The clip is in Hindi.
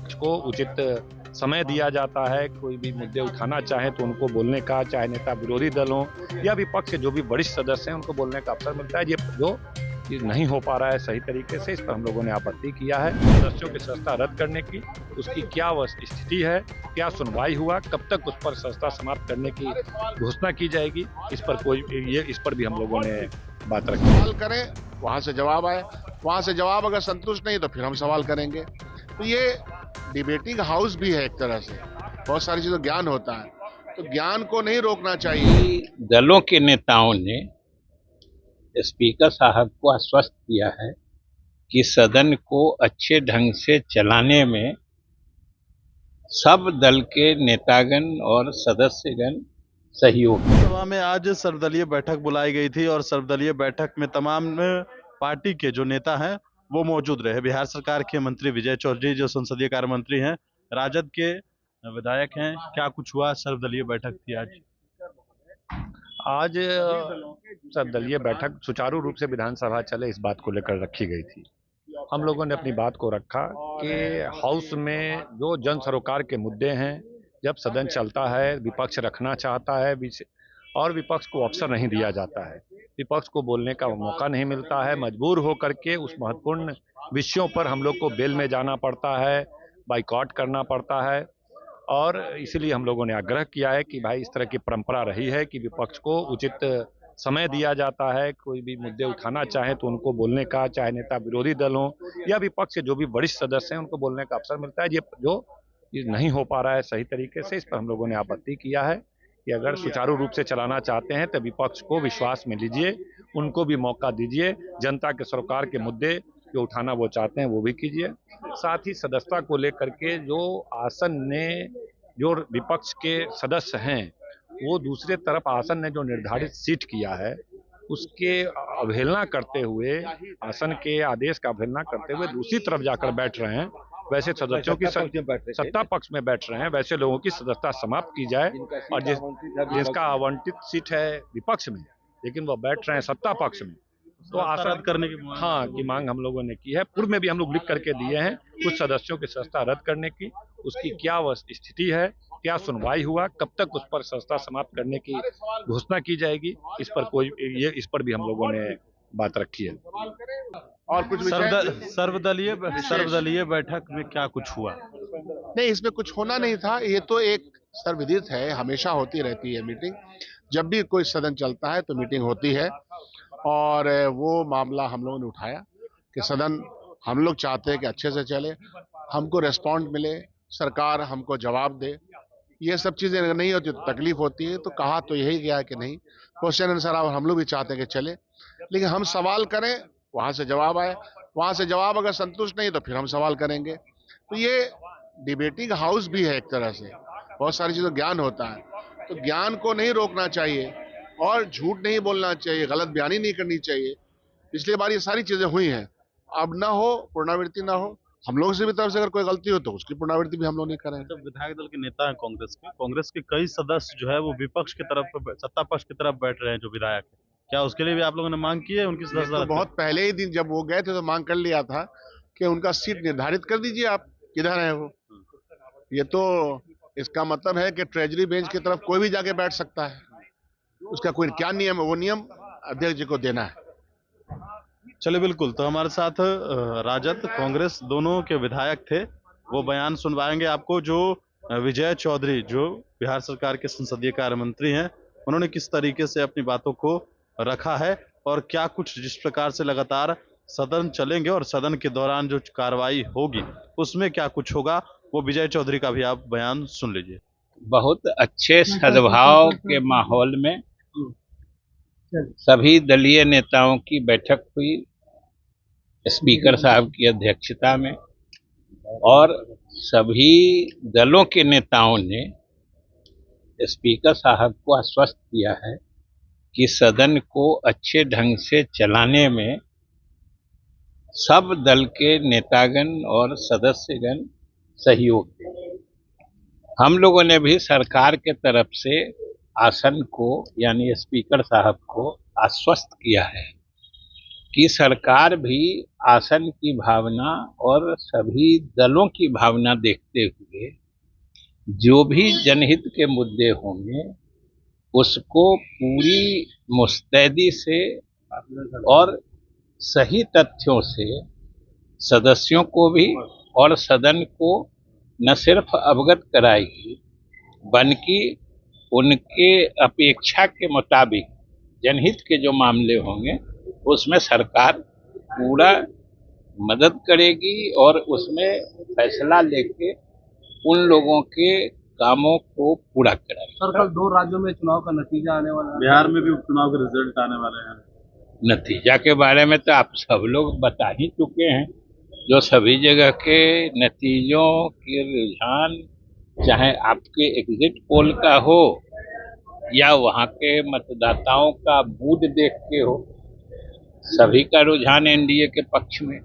विपक्ष को उचित समय दिया जाता है। कोई भी मुद्दे उठाना चाहे तो उनको बोलने का, चाहे नेता विरोधी दल हो या विपक्ष के जो भी वरिष्ठ सदस्य हैं उनको बोलने का अवसर मिलता है। ये नहीं हो पा रहा है सही तरीके से, इस पर हम लोगों ने आपत्ति किया है। सदस्यों की सदस्यता रद्द करने की उसकी क्या स्थिति है, क्या सुनवाई हुआ, कब तक उस पर सदस्यता समाप्त करने की घोषणा की जाएगी, इस पर भी हम लोगों ने बात रखी। सवाल करें, वहां से जवाब आए, वहां से जवाब अगर संतुष्ट नहीं तो फिर हम सवाल करेंगे। तो ये डिबेटिंग हाउस भी है एक तरह से, बहुत सारी चीजों ज्ञान होता है, तो ज्ञान को नहीं रोकना चाहिए। दलों के नेताओं ने स्पीकर साहब को आश्वस्त किया है कि सदन को अच्छे ढंग से चलाने में सब दल के नेतागण और सदस्यगण सहयोग। सभा में आज सर्वदलीय बैठक बुलाई गई थी और सर्वदलीय बैठक में तमाम पार्टी के जो नेता हैं वो मौजूद रहे। बिहार सरकार के मंत्री विजय चौधरी जो संसदीय कार्य मंत्री हैं, राजद के विधायक हैं। क्या कुछ हुआ? सर्वदलीय बैठक थी आज सर्वदलीय बैठक सुचारू रूप से विधानसभा चले इस बात को लेकर रखी गई थी। हम लोगों ने अपनी बात को रखा कि हाउस में जो जन सरोकार के मुद्दे हैं, जब सदन चलता है विपक्ष रखना चाहता है और विपक्ष को अवसर नहीं दिया जाता है, विपक्ष को बोलने का मौका नहीं मिलता है, मजबूर होकर के उस महत्वपूर्ण विषयों पर हम लोग को बेल में जाना पड़ता है, बाइकआउट करना पड़ता है। और इसीलिए हम लोगों ने आग्रह किया है कि भाई इस तरह की परंपरा रही है कि विपक्ष को उचित समय दिया जाता है। कोई भी मुद्दे उठाना चाहे तो उनको बोलने का, चाहे नेता विरोधी दल हो या विपक्ष के जो भी वरिष्ठ सदस्य हैं उनको बोलने का अवसर मिलता है। ये नहीं हो पा रहा है सही तरीके से, इस पर हम लोगों ने आपत्ति किया है कि अगर सुचारू रूप से चलाना चाहते हैं तो विपक्ष को विश्वास में लीजिए, उनको भी मौका दीजिए, जनता के सरोकार के मुद्दे जो उठाना वो चाहते हैं वो भी कीजिए। साथ ही सदस्यता को लेकर के जो आसन ने जो विपक्ष के सदस्य हैं वो दूसरे तरफ आसन ने जो निर्धारित सीट किया है उसके अवहेलना करते हुए, आसन के आदेश का अवहेलना करते हुए दूसरी तरफ जाकर बैठ रहे हैं। वैसे सदस्यों की सत्ता पक्ष में बैठ रहे हैं, वैसे लोगों की सदस्यता समाप्त की जाए और जिसका आवंटित सीट है विपक्ष में लेकिन वो बैठ रहे हैं सत्ता पक्ष में, तो आसन करने की मांग हम लोगों ने की है। पूर्व में भी हम लोग लिख करके दिए हैं कुछ सदस्यों की सदस्यता रद्द करने की उसकी क्या स्थिति है, क्या सुनवाई हुआ, कब तक उस पर सदस्यता समाप्त करने की घोषणा की जाएगी, इस पर भी हम लोगों ने बात रखी है। और कुछ सर्वदलीय बैठक में क्या कुछ हुआ? नहीं, इसमें कुछ होना नहीं था। ये तो एक सर्वविदित है, हमेशा होती रहती है मीटिंग। जब भी कोई सदन चलता है तो मीटिंग होती है और वो मामला हम लोगों ने उठाया कि सदन हम लोग चाहते हैं कि अच्छे से चले, हमको रेस्पॉन्ड मिले, सरकार हमको जवाब दे। ये सब चीजें नहीं होती तो तकलीफ होती है, तो कहा तो यही गया कि नहीं, क्वेश्चन आंसर हम लोग भी चाहते हैं कि चले, लेकिन हम सवाल करें, वहां से जवाब आए, वहां से जवाब अगर संतुष्ट नहीं तो फिर हम सवाल करेंगे। तो ये डिबेटिंग हाउस भी है एक तरह से, बहुत सारी चीजों ज्ञान होता है, तो ज्ञान को नहीं रोकना चाहिए और झूठ नहीं बोलना चाहिए, गलत बयानी नहीं करनी चाहिए। पिछली बार ये सारी चीजें हुई हैं, अब ना हो, पुनरावृत्ति ना हो। हम लोगों से भी तरफ से अगर कोई गलती हो तो उसकी पुनरावृत्ति भी हम लोग नहीं करें। तो विधायक दल के नेता हैं कांग्रेस के कई सदस्य जो है वो विपक्ष की तरफ, सत्ता पक्ष की तरफ बैठ रहे हैं जो विधायक है। क्या उसके लिए भी आप लोगों ने मांग की है उनकी सदस्यता? तो बहुत पहले ही दिन जब वो गए थे तो मांग कर लिया था कि उनका सीट निर्धारित कर दीजिए, आप किधर है वो। ये तो इसका मतलब है कि ट्रेजरी बेंच की तरफ कोई भी जाके बैठ सकता है, उसका कोई क्या नियम है, वो नियम अध्यक्ष जी को देना है। चलिए, बिल्कुल। तो हमारे साथ राजद कांग्रेस दोनों के विधायक थे, वो बयान सुनवाएंगे आपको। जो विजय चौधरी जो बिहार सरकार के संसदीय कार्य मंत्री हैं, उन्होंने किस तरीके से अपनी बातों को रखा है और क्या कुछ जिस प्रकार से लगातार सदन चलेंगे और सदन के दौरान जो कार्रवाई होगी उसमें क्या कुछ होगा, वो विजय चौधरी का भी आप बयान सुन लीजिए। बहुत अच्छे सद्भाव के माहौल में सभी दलीय नेताओं की बैठक हुई स्पीकर साहब की अध्यक्षता में और सभी दलों के नेताओं ने स्पीकर साहब को आश्वस्त किया है कि सदन को अच्छे ढंग से चलाने में सब दल के नेतागण और सदस्यगण सहयोग दें। हम लोगों ने भी सरकार के तरफ से आसन को यानी स्पीकर साहब को आश्वस्त किया है कि सरकार भी आसन की भावना और सभी दलों की भावना देखते हुए जो भी जनहित के मुद्दे होंगे उसको पूरी मुस्तैदी से और सही तथ्यों से सदस्यों को भी और सदन को न सिर्फ अवगत कराएगी बल्कि उनके अपेक्षा के मुताबिक जनहित के जो मामले होंगे उसमें सरकार पूरा मदद करेगी और उसमें फैसला लेके उन लोगों के कामों को पूरा कराएगी। सर, कल 2 राज्यों में चुनाव का नतीजा आने वाला है। बिहार में भी उपचुनाव के रिजल्ट आने वाले हैं। नतीजा के बारे में तो आप सब लोग बता ही चुके हैं। जो सभी जगह के नतीजों के रुझान, चाहे आपके एग्जिट पोल का हो या वहाँ के मतदाताओं का मूड देख के हो, सभी का रुझान एनडीए के पक्ष में।